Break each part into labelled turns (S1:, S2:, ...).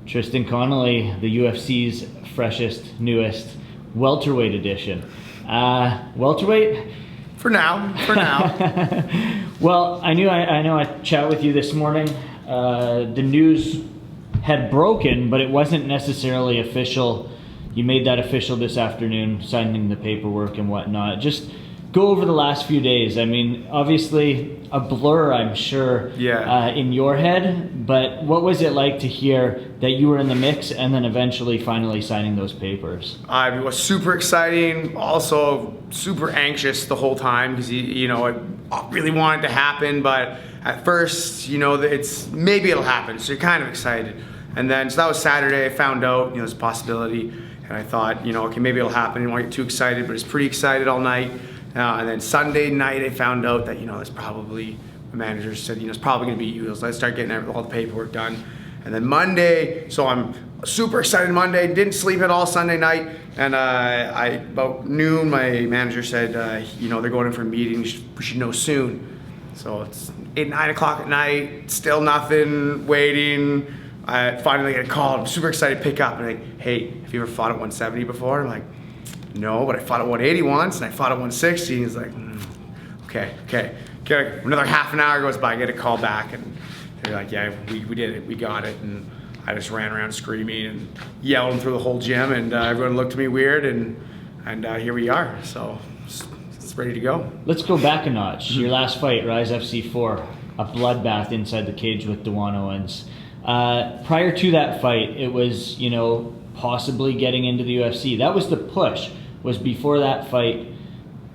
S1: Tristan Connelly, the UFC's freshest, newest welterweight edition. Welterweight?
S2: For now.
S1: Well, I know I chat with you this morning. The news had broken, but it wasn't necessarily official. You made that official this afternoon, signing the paperwork and whatnot. Just go over the last few days. I mean, obviously a blur, I'm sure, in your head, but what was it like to hear that you were in the mix and then eventually finally signing those papers?
S2: It was super exciting, also super anxious the whole time because, I really wanted it to happen, but at first, maybe it'll happen, so you're kind of excited. And then, so that was Saturday, I found out, there's a possibility, and I thought, okay, maybe it'll happen. I didn't want to get too excited, but I was pretty excited all night. And then Sunday night, I found out that, it's probably, the manager said, it's probably going to be you. So let's start getting all the paperwork done. And then Monday, so I'm super excited Monday, didn't sleep at all Sunday night. And about noon, my manager said, they're going in for a meeting, we should know soon. So it's 8, 9 o'clock at night, still nothing, waiting. I finally get a call, I'm super excited to pick up. And like, hey, have you ever fought at 170 before? I'm like, no, but I fought at 180 once, and I fought at 160. And he's like, okay. Another half an hour goes by, I get a call back, and they're like, yeah, we did it, we got it. And I just ran around screaming and yelling through the whole gym, and everyone looked at me weird, and here we are. So it's ready to go.
S1: Let's go back a notch. Your last fight, Rise FC4, a bloodbath inside the cage with Dewan Owens. Prior to that fight, it was, possibly getting into the UFC. That was the push, was before that fight,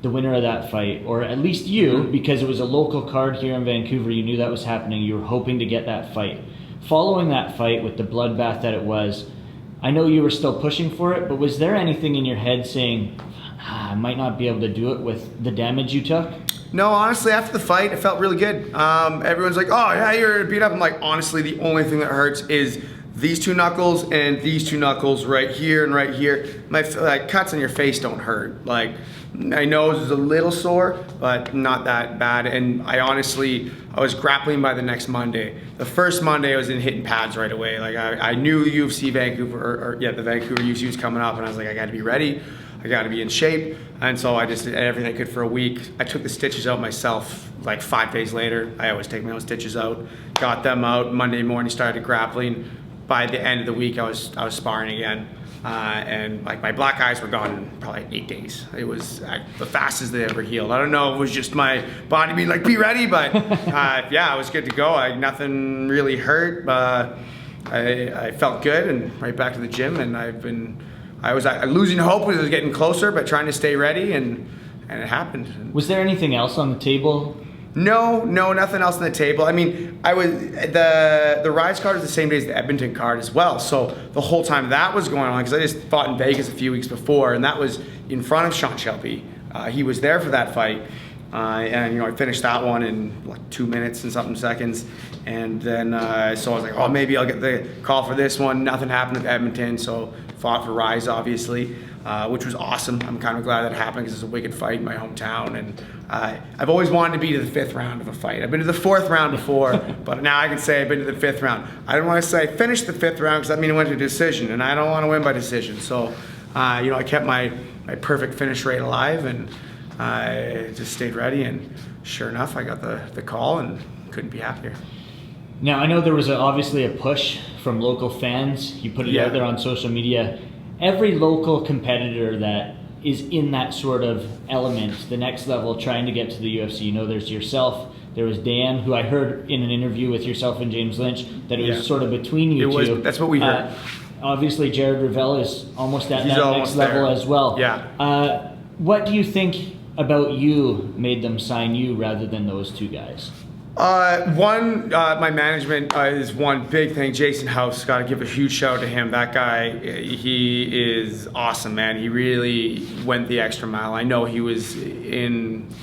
S1: the winner of that fight, or at least you, because it was a local card here in Vancouver, you knew that was happening, you were hoping to get that fight. Following that fight with the bloodbath that it was, I know you were still pushing for it, but was there anything in your head saying, I might not be able to do it with the damage you took?
S2: No, honestly, after the fight, it felt really good. Everyone's like, oh yeah, you're beat up. I'm like, honestly, the only thing that hurts is these two knuckles and these two knuckles right here and right here. My cuts on your face don't hurt. Like, my nose is a little sore, but not that bad. And I was grappling by the next Monday. The first Monday I was in hitting pads right away. Like I knew UFC Vancouver, the Vancouver UFC was coming up, and I was like, I gotta be ready. I gotta be in shape. And so I just did everything I could for a week. I took the stitches out myself like 5 days later. I always take my own stitches out. Got them out. Monday morning started grappling. By the end of the week, I was sparring again. And like my black eyes were gone in probably 8 days. It was the fastest they ever healed. I don't know if it was just my body being like, be ready, but I was good to go. Nothing really hurt. I felt good and right back to the gym, and I was losing hope as I was getting closer, but trying to stay ready, and it happened.
S1: Was there anything else on the table?
S2: No, nothing else on the table. I mean, the Rise card was the same day as the Edmonton card as well. So the whole time that was going on, because I just fought in Vegas a few weeks before, and that was in front of Sean Shelby. He was there for that fight. And I finished that one in like 2 minutes and something seconds, and then so I was like, oh, maybe I'll get the call for this one. Nothing happened with Edmonton, so fought for Rise, obviously, which was awesome. I'm kind of glad that happened because it's a wicked fight in my hometown, and I've always wanted to be to the 5th round of a fight. I've been to the 4th round before, but now I can say I've been to the 5th round. I don't want to say I finished the 5th round because that means I went to decision, and I don't want to win by decision. So, I kept my perfect finish rate alive, and I just stayed ready, and sure enough, I got the call and couldn't be happier.
S1: Now, I know there was obviously a push from local fans. You put it out there on social media. Every local competitor that is in that sort of element, the next level, trying to get to the UFC, there's yourself, there was Dan, who I heard in an interview with yourself and James Lynch, that it was sort of between you two.
S2: That's what we heard.
S1: Obviously, Jared Revell is almost at that next level as well.
S2: Yeah.
S1: What do you think about you made them sign you rather than those two guys?
S2: My management is one big thing. Jason House, got to give a huge shout out to him. That guy, he is awesome, man. He really went the extra mile. I know he was in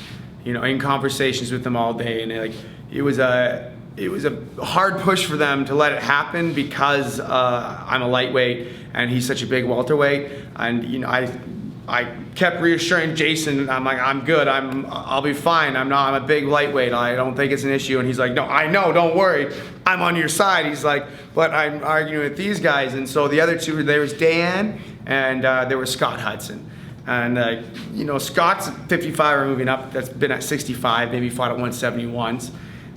S2: conversations with them all day, and it was a hard push for them to let it happen because I'm a lightweight and he's such a big welterweight, and I kept reassuring Jason, I'm like, I'm good, I'll be fine, I'm a big lightweight, I don't think it's an issue. And he's like, no, I know, don't worry, I'm on your side. He's like, but I'm arguing with these guys. And so the other two, there was Dan and there was Scott Hudson. And you know, Scott's 55 or moving up, that's been at 65, maybe fought at 171s.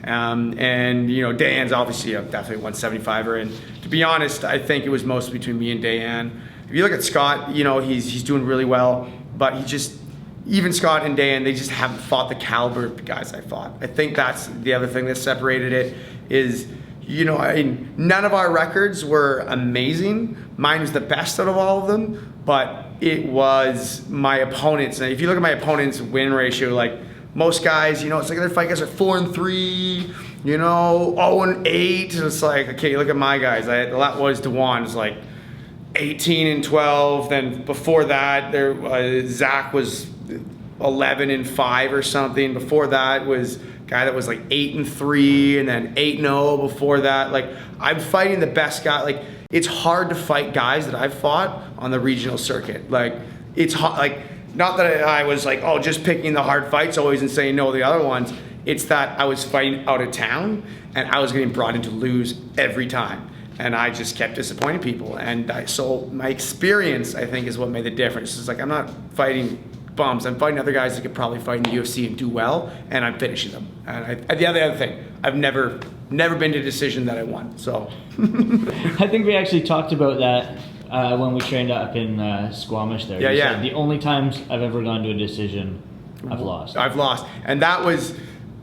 S2: And you know, Dan's obviously definitely 175er. And to be honest, I think it was mostly between me and Dan. If you look at Scott, you know, he's doing really well, but he just, even Scott and Dan, they just haven't fought the caliber of the guys I fought. I think that's the other thing that separated it is, you know, I mean, none of our records were amazing. Mine was the best out of all of them, but it was my opponents. And if you look at my opponents' win ratio, like most guys, you know, it's like their fight guys are 4-3, you know, 0-8. And it's like, okay, look at my guys. That was Dewan, was like 18-12. Then before that, Zach was 11-5 or something. Before that was a guy that was like 8-3, and then 8-0 before that. Like, I'm fighting the best guy. Like, it's hard to fight guys that I've fought on the regional circuit. Like, it's hard. Like, not that I was like, oh, just picking the hard fights always and saying no to the other ones. It's that I was fighting out of town and I was getting brought in to lose every time. And I just kept disappointing people. And so my experience, I think, is what made the difference. It's like, I'm not fighting bums. I'm fighting other guys that could probably fight in the UFC and do well, and I'm finishing them. And the other thing, I've never been to a decision that I won. So
S1: I think we actually talked about that when we trained up in Squamish there. You said the only times I've ever gone to a decision, I've lost. And that was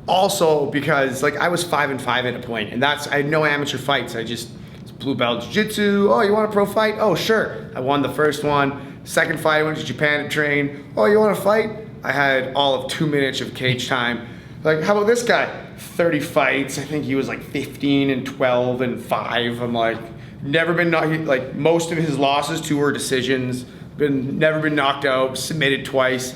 S1: also because, like, I was 5-5 at a point, and I had no amateur fights. I just blue belt jiu-jitsu. Oh, you want a pro fight? Oh, sure. I won the first one. Second fight, I went to Japan to train. Oh, you want to fight? I had all of 2 minutes of cage time. Like, how about this guy? 30 fights. I think he was like 15-12-5. I'm like, never been knocked. Like, most of his losses, 2 were decisions. Never been knocked out. Submitted twice.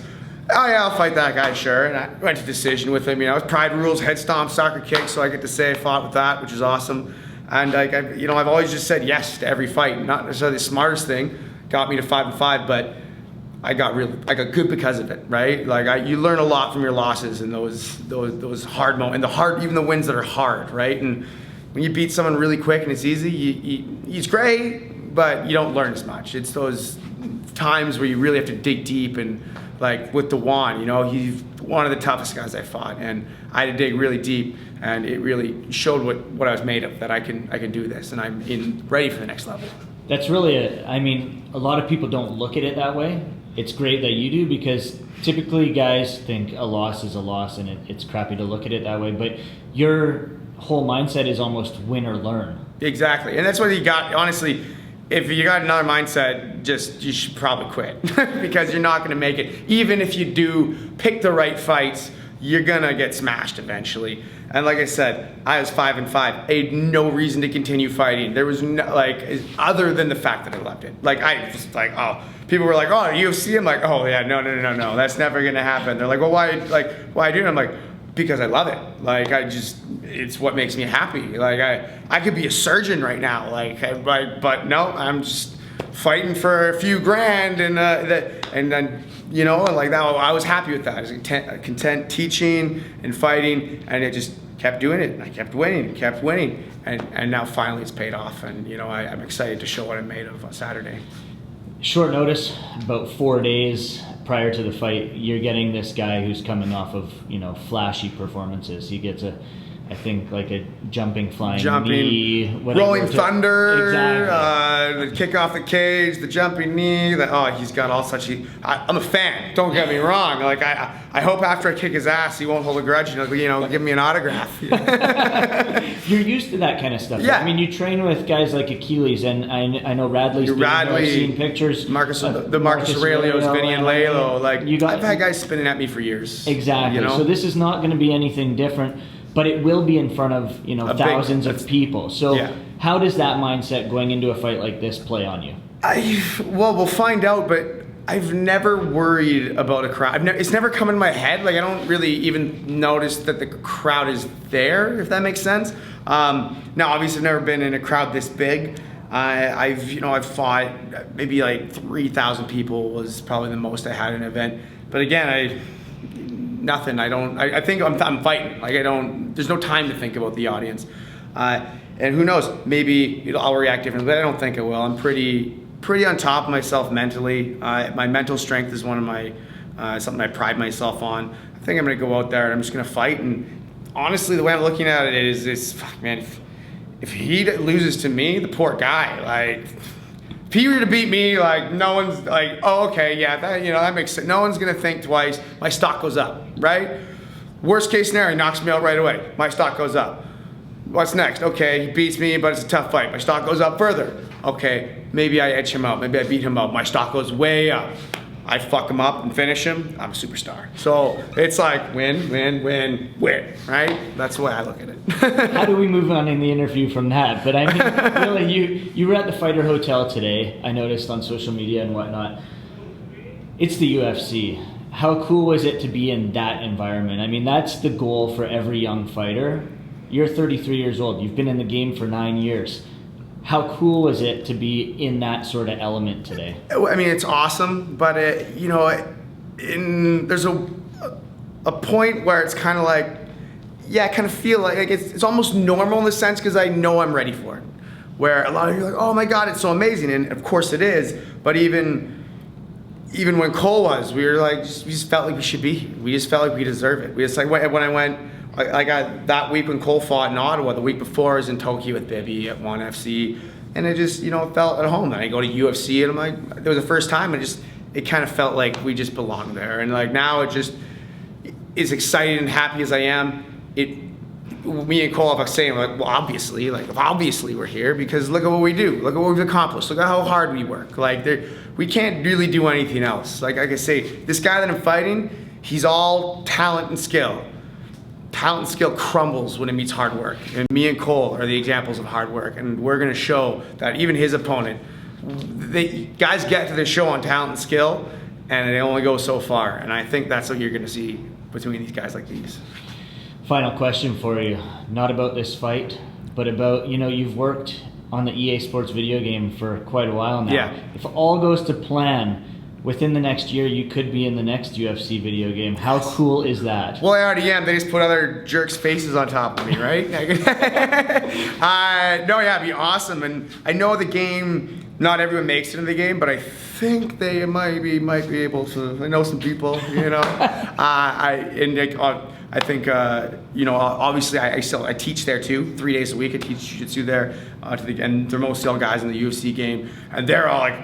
S1: Oh yeah, I'll fight that guy, sure. And I went to decision with him. You know, it was pride rules, head stomp, soccer kick. So I get to say I fought with that, which is awesome. And like, I've always just said yes to every fight. Not necessarily the smartest thing, got me to 5-5, but I got good because of it, right? Like, you learn a lot from your losses and those hard moments, and even the wins that are hard, right? And when you beat someone really quick and it's easy, it's great, but you don't learn as much. It's those times where you really have to dig deep, and like with Dewan, you know, he's one of the toughest guys I fought, and I had to dig really deep, and it really showed what I was made of, that I can do this, and I'm ready for the next level. That's really I mean, a lot of people don't look at it that way. It's great that you do, because typically guys think a loss is a loss, and it's crappy to look at it that way, but your whole mindset is almost win or learn. Exactly,
S2: and that's what you got, honestly. If you got another mindset, you should probably quit because you're not going to make it. Even if you do pick the right fights, you're going to get smashed eventually. And like I said, I was 5-5. I had no reason to continue fighting. There was no, like, other than the fact that I loved it. Like, I was like, oh, people were like, oh, UFC? I'm like, oh yeah, no, that's never going to happen. They're like, well, why do it? I'm like, because I love it. Like, it's what makes me happy. Like, I could be a surgeon right now. Like, but no, I'm just fighting for a few grand, and then, you know, like that. I was happy with that. I was content teaching and fighting, and it just kept doing it. And I kept winning, and now finally it's paid off. And you know, I'm excited to show what I'm made of on Saturday.
S1: Short notice, about 4 days prior to the fight, you're getting this guy who's coming off of, you know, flashy performances. He gets a jumping knee,
S2: rolling thunder,
S1: exactly.
S2: The kick off the cage, the jumping knee. He's got all such. I'm a fan. Don't get me wrong. Like, I hope after I kick his ass, he won't hold a grudge. You know, give me an autograph.
S1: You're used to that kind of stuff.
S2: Yeah.
S1: I mean, you train with guys like Achilles, and I know Radley's. I've seen pictures.
S2: Marcus Aurelius, Vinny and Lalo. Like, I've had guys spinning at me for years.
S1: Exactly.
S2: You know?
S1: So this is not going to be anything different. But it will be in front of, you know, thousands of people. So how does that mindset going into a fight like this play on you?
S2: Well, we'll find out, but I've never worried about a crowd. It's never come in my head. Like, I don't really even notice that the crowd is there, if that makes sense. Now, obviously, I've never been in a crowd this big. I've fought maybe like 3,000 people was probably the most I had in an event. But again, nothing. I think I'm fighting. Like there's no time to think about the audience. And who knows, maybe I'll react differently, but I don't think I will. I'm pretty on top of myself mentally. My mental strength is one of my, something I pride myself on. I think I'm gonna go out there and I'm just gonna fight. And honestly, the way I'm looking at it is fuck, man, if he loses to me, the poor guy, like, if he were to beat me, like, no one's like, oh, okay, yeah, that makes sense. No one's gonna think twice. My stock goes up, right? Worst case scenario, he knocks me out right away. My stock goes up. What's next? Okay, he beats me, but it's a tough fight. My stock goes up further. Okay, maybe I edge him out. Maybe I beat him out. My stock goes way up. I fuck him up and finish him. I'm a superstar. So it's like win, win, win, win, right? That's the way I look at it.
S1: How do we move on in the interview from that? But I mean, really, you were at the Fighter Hotel today. I noticed on social media and whatnot. It's the UFC. How cool was it to be in that environment? I mean, that's the goal for every young fighter. You're 33 years old. You've been in the game for 9 years. How cool was it to be in that sort of element today?
S2: I mean, it's awesome, but there's a point where it's kind of like, yeah, I kind of feel like it's almost normal in the sense because I know I'm ready for it. Where a lot of you are like, oh my God, it's so amazing, and of course it is. But even when Cole was, we were like, we just felt like we should be here. We just felt like we deserve it. We just like when I went. That week when Cole fought in Ottawa, the week before I was in Tokyo with Bibby at ONE FC, and it just, felt at home. Then I go to UFC and I'm like, it was the first time, it kind of felt like we just belonged there. And like now it just, as excited and happy as I am, me and Cole have saying like, well, obviously we're here because look at what we do. Look at what we've accomplished. Look at how hard we work. Like we can't really do anything else. Like I say, this guy that I'm fighting, he's all talent and skill. Talent and skill crumbles when it meets hard work. And me and Cole are the examples of hard work. And we're going to show that even his opponent, guys get to the show on talent and skill, and they only go so far. And I think that's what you're going to see between these guys like these.
S1: Final question for you. Not about this fight, but about, you've worked on the EA Sports video game for quite a while now.
S2: Yeah.
S1: If all goes to plan, within the next year, you could be in the next UFC video game. How cool is that?
S2: Well, I already am. They just put other jerks' faces on top of me, right? No, yeah, it'd be awesome. And I know the game, not everyone makes it in the game, but I think they might be able to. I know some people, I think, obviously I teach there too, 3 days a week. I teach jiu-jitsu there, and they're mostly all guys in the UFC game, and they're all like,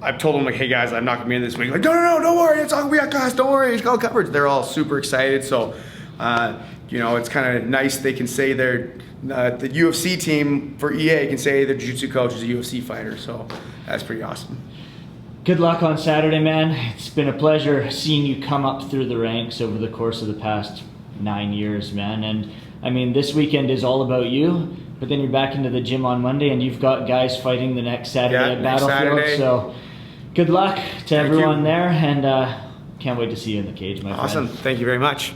S2: I've told them like, hey guys, I'm not gonna be in this week. Like, no, don't worry, we got class, don't worry, it's all covered. They're all super excited, so it's kind of nice. They can say the UFC team for EA can say their jiu-jitsu coach is a UFC fighter, so that's pretty awesome.
S1: Good luck on Saturday, man. It's been a pleasure seeing you come up through the ranks over the course of the past 9 years, man. And I mean, this weekend is all about you, but then you're back into the gym on Monday and you've got guys fighting the next Saturday at Battlefield. Saturday. So good luck to everyone there, and can't wait to see you in the cage, my friend.
S2: Awesome. Thank you very much.